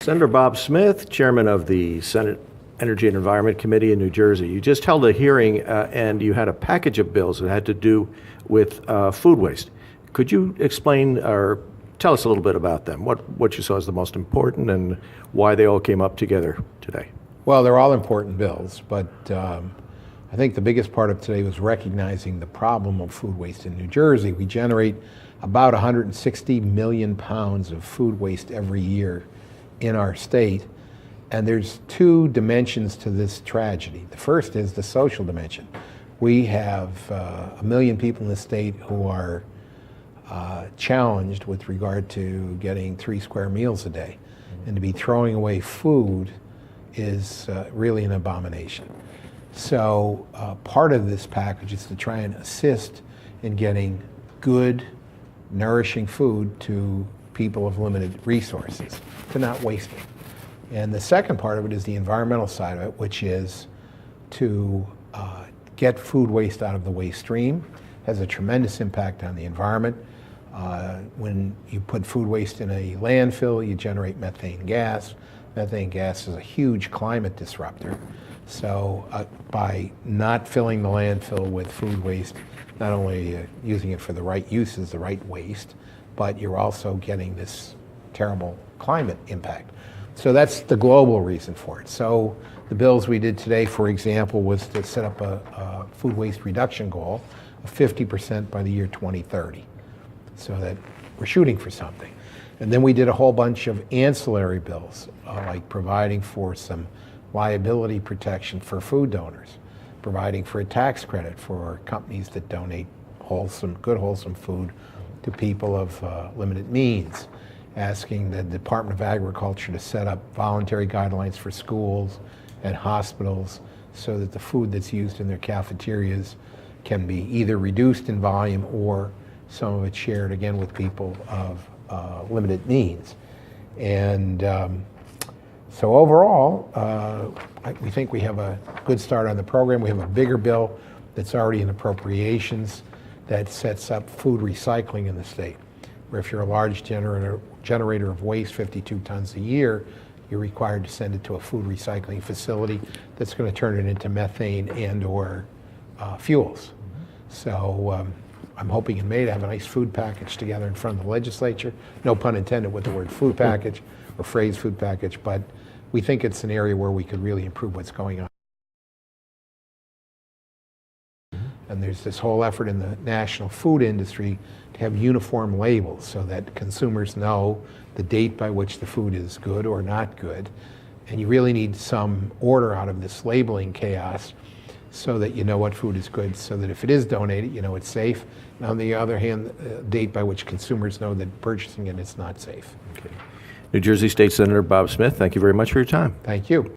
Senator Bob Smith, Chairman of the Senate Energy and Environment Committee in New Jersey. You just held a hearing and you had a package of bills that had to do with food waste. Could you explain or tell us a little bit about them, what you saw as the most important and why they all came up together today? Well, they're all important bills, but I think the biggest part of today was recognizing the problem of food waste in New Jersey. We generate about 160 million pounds of food waste every year in our state, and there's two dimensions to this tragedy. The first is the social dimension. We have 1 million people in the state who are challenged with regard to getting 3 square meals a day, and to be throwing away food is really an abomination. So part of this package is to try and assist in getting good, nourishing food to people of limited resources, to not waste it. And the second part of it is the environmental side of it, which is to get food waste out of the waste stream. It has a tremendous impact on the environment. When you put food waste in a landfill, you generate methane gas. Methane gas is a huge climate disruptor. So by not filling the landfill with food waste, not only using it for the right uses, the right waste, but you're also getting this terrible climate impact. So that's the global reason for it. So the bills we did today, for example, was to set up a food waste reduction goal of 50% by the year 2030, so that we're shooting for something. And then we did a whole bunch of ancillary bills, like providing for some liability protection for food donors, providing for a tax credit for companies that donate good wholesome food to people of limited means, asking the Department of Agriculture to set up voluntary guidelines for schools and hospitals so that the food that's used in their cafeterias can be either reduced in volume or some of it shared again with people of limited means. And so overall, we think we have a good start on the program. We have a bigger bill that's already in appropriations that sets up food recycling in the state, where if you're a large generator of waste, 52 tons a year, you're required to send it to a food recycling facility that's going to turn it into methane and or fuels. So I'm hoping in May to have a nice food package together in front of the legislature. No pun intended with the word food package or phrase food package, but we think it's an area where we could really improve what's going on. And there's this whole effort in the national food industry to have uniform labels so that consumers know the date by which the food is good or not good. And you really need some order out of this labeling chaos so that you know what food is good, so that if it is donated, you know it's safe. And on the other hand, the date by which consumers know that purchasing it is not safe. Okay. New Jersey State Senator Bob Smith, thank you very much for your time. Thank you.